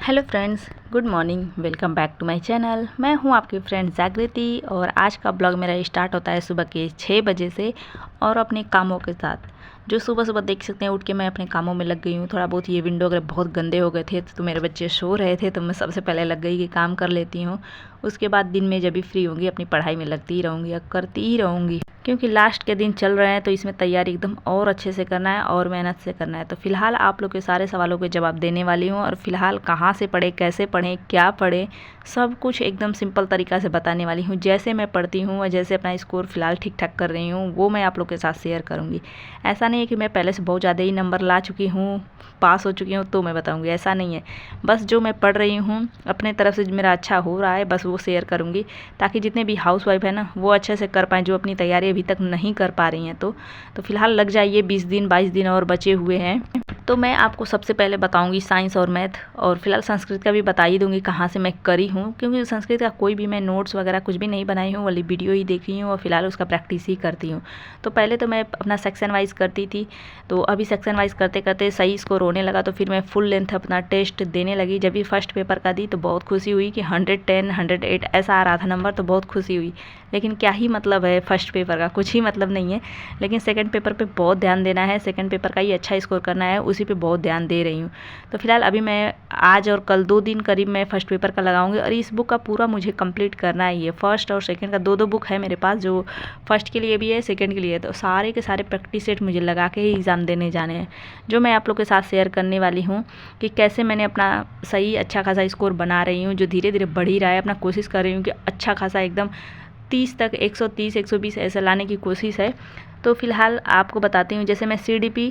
Hello friends, good morning. Welcome back to my channel. मैं हूं आपकी फ्रेंड जागृति और आज का ब्लॉग मेरा स्टार्ट होता है सुबह के 6 बजे से और अपने कामों के साथ। जो सुबह सुबह देख सकते हैं, उठ के मैं अपने कामों में लग गई हूं। थोड़ा बहुत ये विंडो वगैरह बहुत गंदे हो गए थे तो मेरे बच्चे सो रहे थे तो मैं सबसे पहले लग गई कि काम कर लेती हूँ। उसके बाद दिन में जब भी फ्री होंगी अपनी पढ़ाई में लगती ही रहूँगी या करती ही रहूँगी, क्योंकि लास्ट के दिन चल रहे हैं तो इसमें तैयारी एकदम और अच्छे से करना है और मेहनत से करना है। तो फिलहाल आप लोग के सारे सवालों के जवाब देने वाली हूँ और फिलहाल कहाँ से पढ़े, कैसे पढ़ें, क्या पढ़ें, सब कुछ एकदम सिंपल तरीक़ा से बताने वाली हूँ। जैसे मैं पढ़ती हूँ और जैसे अपना स्कोर फिलहाल ठीक ठाक कर रही हूँ वो मैं आप लोग के साथ शेयर करूँगी। ऐसा नहीं है कि मैं पहले से बहुत ज़्यादा ही नंबर ला चुकी हूँ, पास हो चुकी हूँ तो मैं बताऊँगी, ऐसा नहीं है। बस जो मैं पढ़ रही हूँ अपने तरफ से मेरा अच्छा हो रहा है बस वो शेयर करूँगी, ताकि जितने भी हाउसवाइफ है ना वो अच्छे से कर पाएँ, जो अपनी तैयारी अभी तक नहीं कर पा रही हैं। तो फिलहाल लग जाइए, 20 दिन 22 दिन और बचे हुए हैं। तो मैं आपको सबसे पहले बताऊंगी साइंस और मैथ, और फिलहाल संस्कृत का भी बता ही दूंगी कहाँ से मैं करी हूँ, क्योंकि संस्कृत का कोई भी मैं नोट्स वगैरह कुछ भी नहीं बनाई हूँ, वाली वीडियो ही देखी हूँ और फिलहाल उसका प्रैक्टिस ही करती हूँ। तो पहले तो मैं अपना सेक्शन वाइज करती थी, तो अभी सेक्शन वाइज करते करते सही स्कोर होने लगा तो फिर मैं फुल लेंथ अपना टेस्ट देने लगी। जब भी फर्स्ट पेपर का दी तो बहुत खुशी हुई कि 110 108 ऐसा आ रहा था नंबर, तो बहुत खुशी हुई। लेकिन क्या ही मतलब है फर्स्ट पेपर का, कुछ ही मतलब नहीं है। लेकिन सेकंड पेपर पे बहुत ध्यान देना है, सेकंड पेपर का ही अच्छा स्कोर करना है, उसी पे बहुत ध्यान दे रही हूँ। तो फिलहाल अभी मैं आज और कल 2 दिन करीब मैं फर्स्ट पेपर का लगाऊंगी और इस बुक का पूरा मुझे कंप्लीट करना ही है। फर्स्ट और सेकंड का दो बुक है मेरे पास, जो फर्स्ट के लिए भी है सेकंड के लिए है। तो सारे के सारे प्रैक्टिस सेट मुझे लगा के ही एग्ज़ाम देने जाने हैं, जो मैं आप लोग के साथ शेयर करने वाली हूँ कि कैसे मैंने अपना सही अच्छा खासा स्कोर बना रही हूँ, जो धीरे धीरे बढ़ ही रहा है। अपना कोशिश कर रही हूँ कि अच्छा खासा एकदम 30 तक 130 120 ऐसा लाने की कोशिश है। तो फिलहाल आपको बताती हूँ, जैसे मैं CDP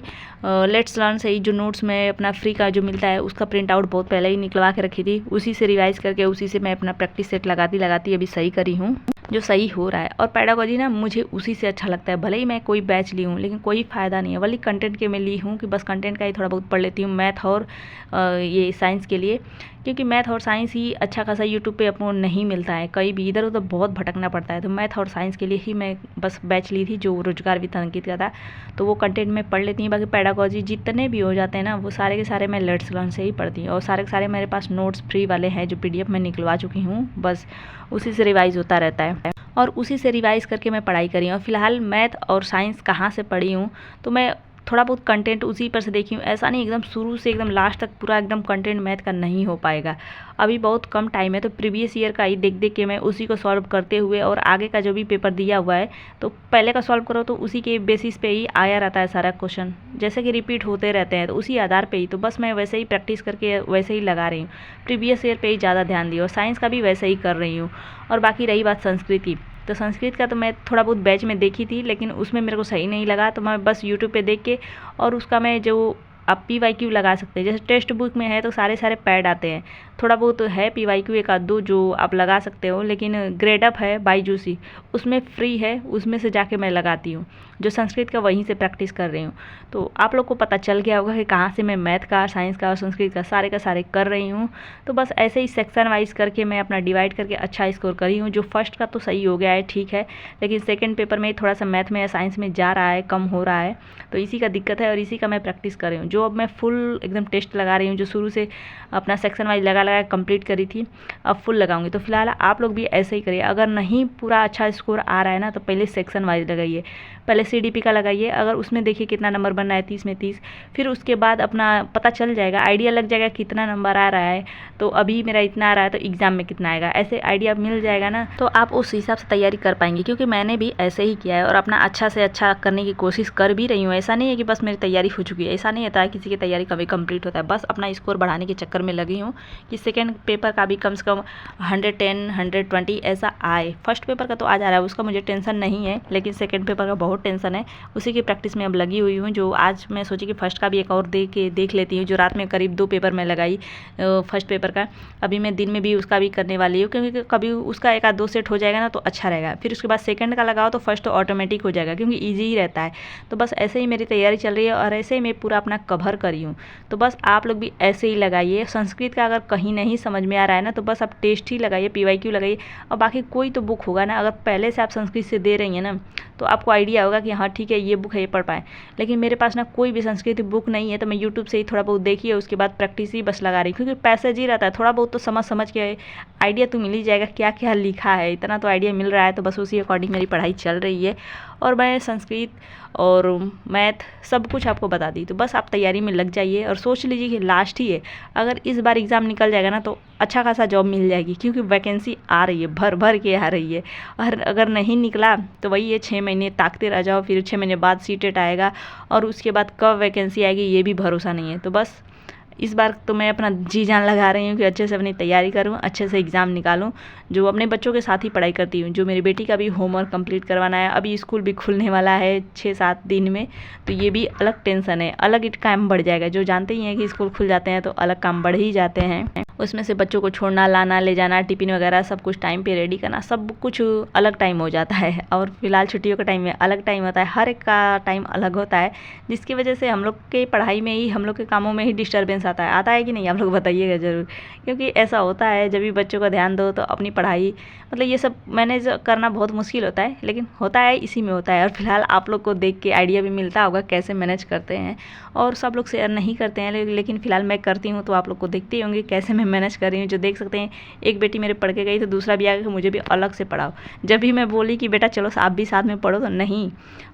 लेट्स लर्न से ही जो नोट्स में अपना फ्री का जो मिलता है उसका प्रिंट आउट बहुत पहले ही निकलवा के रखी थी, उसी से रिवाइज करके उसी से मैं अपना प्रैक्टिस सेट लगाती अभी सही करी हूँ, जो सही हो रहा है। और पेडागोजी ना मुझे उसी से अच्छा लगता है। भले ही मैं कोई बैच ली हूँ लेकिन कोई फ़ायदा नहीं है, वही कंटेंट के मैं ली हूँ कि बस कंटेंट का ही थोड़ा बहुत पढ़ लेती हूँ, मैथ और ये साइंस के लिए, क्योंकि मैथ और साइंस ही अच्छा खासा यूट्यूब पे अपने नहीं मिलता है, कहीं भी इधर उधर बहुत भटकना पड़ता है। तो मैथ और साइंस के लिए ही मैं बस बैच ली थी, जो रोजगार विद अंकित का था, तो वो कंटेंट में पढ़ लेती हूँ। बाकी पेडागोजी जितने भी हो जाते हैं ना वो सारे के सारे मैं लेट्स लर्न से ही पढ़ती हूँ, और सारे के सारे मेरे पास नोट्स फ्री वाले हैं जो PDF में निकलवा चुकी हूँ, बस उसी से रिवाइज़ होता रहता है और उसी से रिवाइज़ करके मैं पढ़ाई करी हूँ। और फिलहाल मैथ और साइंस कहाँ से पढ़ी हूँ, तो मैं थोड़ा बहुत कंटेंट उसी पर से देखी हूँ। ऐसा नहीं एकदम शुरू से एकदम लास्ट तक पूरा एकदम कंटेंट मैथ का नहीं हो पाएगा, अभी बहुत कम टाइम है। तो प्रीवियस ईयर का ही देख देख के मैं उसी को सॉल्व करते हुए, और आगे का जो भी पेपर दिया हुआ है तो पहले का सॉल्व करो तो उसी के बेसिस पे ही आया रहता है सारा क्वेश्चन, जैसे कि रिपीट होते रहते हैं तो उसी आधार पे ही। तो बस मैं वैसे ही प्रैक्टिस करके वैसे ही लगा रही हूँ, प्रीवियस ईयर पे ही ज़्यादा ध्यान दी, और साइंस का भी वैसे ही कर रही हूँ। और बाकी रही बात संस्कृत की, तो संस्कृत का तो मैं थोड़ा बहुत बैच में देखी थी लेकिन उसमें मेरे को सही नहीं लगा, तो मैं बस यूट्यूब पे देख के, और उसका मैं जो आप PYQ लगा सकते हैं, जैसे टेक्स्ट बुक में है तो सारे सारे पैड आते हैं, थोड़ा बहुत है PYQ एक आध दो जो आप लगा सकते हो, लेकिन ग्रेडअप है बाईजूसी, उसमें फ्री है, उसमें से जाके मैं लगाती हूँ, जो संस्कृत का वहीं से प्रैक्टिस कर रही हूँ। तो आप लोग को पता चल गया होगा कि कहाँ से मैं मैथ का, साइंस का और संस्कृत का सारे कर रही हूँ। तो बस ऐसे ही सेक्शन वाइज करके मैं अपना डिवाइड करके अच्छा स्कोर करी हूँ। जो फर्स्ट का तो सही हो गया है, ठीक है, लेकिन सेकेंड पेपर में थोड़ा सा मैथ में या साइंस में जा रहा है, कम हो रहा है, तो इसी का दिक्कत है और इसी का मैं प्रैक्टिस कर रही हूँ। जो अब मैं फुल एकदम टेस्ट लगा रही हूँ, जो शुरू से अपना सेक्शन वाइज लगा कंप्लीट करी थी, अब फुल लगाऊंगी। तो फिलहाल आप लोग भी ऐसे ही करिए, अगर नहीं पूरा अच्छा स्कोर आ रहा है ना तो पहले सेक्शन वाइज लगाइए, पहले CDP का लगाइए, अगर उसमें देखिए कितना नंबर बन रहा है 30 में 30, फिर उसके बाद अपना पता चल जाएगा, आइडिया लग जाएगा कितना नंबर आ रहा है, तो अभी मेरा इतना आ रहा है तो एग्ज़ाम में कितना आएगा, ऐसे आइडिया मिल जाएगा ना, तो आप उस हिसाब से तैयारी कर पाएंगे। क्योंकि मैंने भी ऐसे ही किया है और अपना अच्छा से अच्छा करने की कोशिश कर भी रही हूँ। ऐसा नहीं है कि बस मेरी तैयारी हो चुकी है, ऐसा नहीं होता है किसी की तैयारी कभी कंप्लीट होता है, बस अपना स्कोर बढ़ाने के चक्कर में लगी हूँ कि सेकेंड पेपर का भी कम से कम 110 120 ऐसा आए। फर्स्ट पेपर का तो आ जा रहा है, उसका मुझे टेंशन नहीं है, लेकिन सेकेंड पेपर का बहुत टेंशन है, उसी की प्रैक्टिस में अब लगी हुई हूँ। जो आज मैं सोची कि फर्स्ट का भी एक और देख लेती हूँ, जो रात में करीब 2 पेपर में लगाई फर्स्ट पेपर का, अभी मैं दिन में भी उसका भी करने वाली हूँ, क्योंकि कभी उसका एक आध 2 सेट हो जाएगा ना तो अच्छा रहेगा, फिर उसके बाद सेकंड का लगाओ तो फर्स्ट तो ऑटोमेटिक हो जाएगा, क्योंकि ईजी ही रहता है। तो बस ऐसे ही मेरी तैयारी चल रही है और ऐसे ही मैं पूरा अपना कवर करी हूँ। तो बस आप लोग भी ऐसे ही लगाइए। संस्कृत का अगर कहीं नहीं समझ में आ रहा है ना तो बस आप टेस्ट ही लगाइए, PYQ लगाइए, और बाकी कोई तो बुक होगा ना, अगर पहले से आप संस्कृत से दे रही हैं ना तो आपको आइडिया गया होगा कि हाँ ठीक है ये बुक है, ये पढ़ पाएँ। लेकिन मेरे पास ना कोई भी संस्कृत बुक नहीं है, तो मैं यूट्यूब से ही थोड़ा बहुत देखी है, उसके बाद प्रैक्टिस ही बस लगा रही, क्योंकि पैसेज ही रहता है, थोड़ा बहुत तो समझ के आइडिया तो मिल ही जाएगा क्या क्या लिखा है, इतना तो आइडिया मिल रहा है, तो बस उसी अकॉर्डिंग मेरी पढ़ाई चल रही है। और मैं संस्कृत और मैथ सब कुछ आपको बता दी, तो बस आप तैयारी में लग जाइए और सोच लीजिए कि लास्ट ही है, अगर इस बार एग्ज़ाम निकल जाएगा ना तो अच्छा खासा जॉब मिल जाएगी, क्योंकि वैकेंसी आ रही है, भर भर के आ रही है। और अगर नहीं निकला तो वही है, 6 महीने ताकते रह जाओ, फिर 6 महीने बाद सीटेट आएगा और उसके बाद कब वैकेंसी आएगी ये भी भरोसा नहीं है। तो बस इस बार तो मैं अपना जी जान लगा रही हूँ कि अच्छे से अपनी तैयारी करूँ, अच्छे से एग्ज़ाम निकालूँ, जो अपने बच्चों के साथ ही पढ़ाई करती हूँ। जो मेरी बेटी का भी होमवर्क कंप्लीट करवाना है, अभी स्कूल भी खुलने वाला है 6-7 दिन में, तो ये भी अलग टेंशन है, अलग काम बढ़ जाएगा। जो जानते ही हैं कि स्कूल खुल जाते हैं तो अलग काम बढ़ ही जाते हैं, उसमें से बच्चों को छोड़ना, लाना, ले जाना, टिफ़िन वगैरह सब कुछ टाइम पे रेडी करना, सब कुछ अलग टाइम हो जाता है। और फिलहाल छुट्टियों का टाइम में अलग टाइम होता है, हर एक का टाइम अलग होता है, जिसकी वजह से हम लोग के पढ़ाई में ही, हम लोग के कामों में ही डिस्टर्बेंस आता है कि नहीं, आप लोग बताइएगा ज़रूर। क्योंकि ऐसा होता है, जब भी बच्चों का ध्यान दो तो अपनी पढ़ाई, मतलब ये सब मैनेज करना बहुत मुश्किल होता है, लेकिन होता है, इसी में होता है। और फिलहाल आप लोग को देख के आइडिया भी मिलता होगा कैसे मैनेज करते हैं, और सब लोग शेयर नहीं करते हैं, लेकिन फ़िलहाल मैं करती हूँ, तो आप लोग को देखते होंगे कैसे मैं मैनेज कर रही हूँ। जो देख सकते हैं, एक बेटी मेरे पढ़ के गई तो दूसरा भी आ गया कि मुझे भी अलग से पढ़ाओ। जब भी मैं बोली कि बेटा चलो आप भी साथ में पढ़ो, तो नहीं,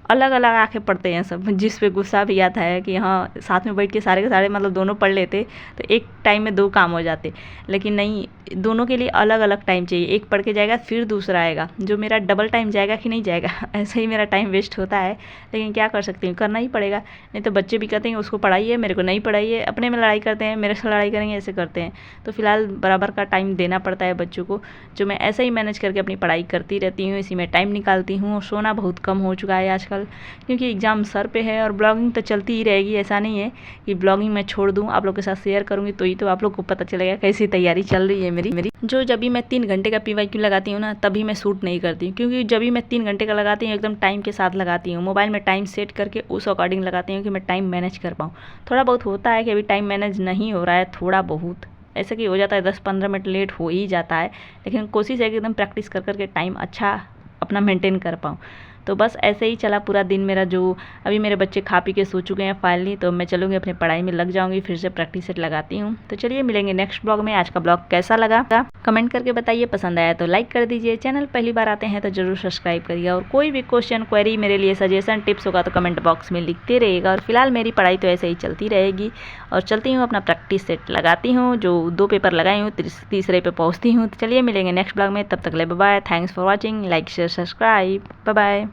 अलग अलग आके पढ़ते हैं सब, जिस पे गुस्सा भी आता है कि हाँ साथ में बैठ के सारे के सारे मतलब दोनों पढ़ लेते तो एक टाइम में 2 काम हो जाते, लेकिन नहीं, दोनों के लिए अलग अलग टाइम चाहिए। एक पढ़ के जाएगा फिर दूसरा आएगा, जो मेरा डबल टाइम जाएगा कि नहीं जाएगा, ऐसे ही मेरा टाइम वेस्ट होता है। लेकिन क्या कर सकती हूँ, करना ही पड़ेगा, नहीं तो बच्चे भी कहते हैं उसको पढ़ाइए, मेरे को नहीं पढ़ाइए, अपने में लड़ाई करते हैं, मेरे से लड़ाई करेंगे, ऐसे करते हैं। तो फिलहाल बराबर का टाइम देना पड़ता है बच्चों को, जो मैं ऐसे ही मैनेज करके अपनी पढ़ाई करती रहती हूँ, इसी में टाइम निकालती हूँ। और सोना बहुत कम हो चुका है आजकल, क्योंकि एग्ज़ाम सर पे है, और ब्लॉगिंग तो चलती ही रहेगी, ऐसा नहीं है कि ब्लॉगिंग मैं छोड़ दूँ, आप लोग के साथ शेयर करूँगी तो ही तो आप लोग को पता चलेगा कैसी तैयारी चल रही है मेरी। जो जब भी मैं 3 घंटे का PYQ लगाती हूँ ना, तभी मैं शूट नहीं करती हूँ, क्योंकि जब भी मैं 3 घंटे का लगाती हूँ एकदम टाइम के साथ लगाती हूँ, मोबाइल में टाइम सेट करके उस अकॉर्डिंग लगाती हूँ कि मैं टाइम मैनेज कर पाऊँ। थोड़ा बहुत होता है कि अभी टाइम मैनेज नहीं हो रहा है, थोड़ा बहुत ऐसे कि हो जाता है, 10-15 मिनट लेट हो ही जाता है, लेकिन कोशिश है कि एकदम प्रैक्टिस कर करके टाइम अच्छा अपना मेंटेन कर पाऊँ। तो बस ऐसे ही चला पूरा दिन मेरा। जो अभी मेरे बच्चे खा पी के सो चुके हैं फाइनली, तो मैं चलूँगी अपनी पढ़ाई में लग जाऊँगी, फिर से प्रैक्टिस सेट लगाती हूँ। तो चलिए मिलेंगे नेक्स्ट ब्लॉग में। आज का ब्लॉग कैसा लगा कमेंट करके बताइए, पसंद आया तो लाइक कर दीजिए, चैनल पहली बार आते हैं तो जरूर सब्सक्राइब करिए, और कोई भी क्वेश्चन क्वेरी मेरे लिए सजेशन टिप्स होगा तो कमेंट बॉक्स में लिखते रहिएगा। और फिलहाल मेरी पढ़ाई तो ऐसे ही चलती रहेगी, और चलती हूँ अपना प्रैक्टिस सेट लगाती हूँ, जो 2 पेपर लगाई हूँ, तीसरे पे पहुँचती हूँ। तो चलिए मिलेंगे नेक्स्ट ब्लॉग में, तब तक ले bye bye, thanks for watching, like share subscribe, bye bye.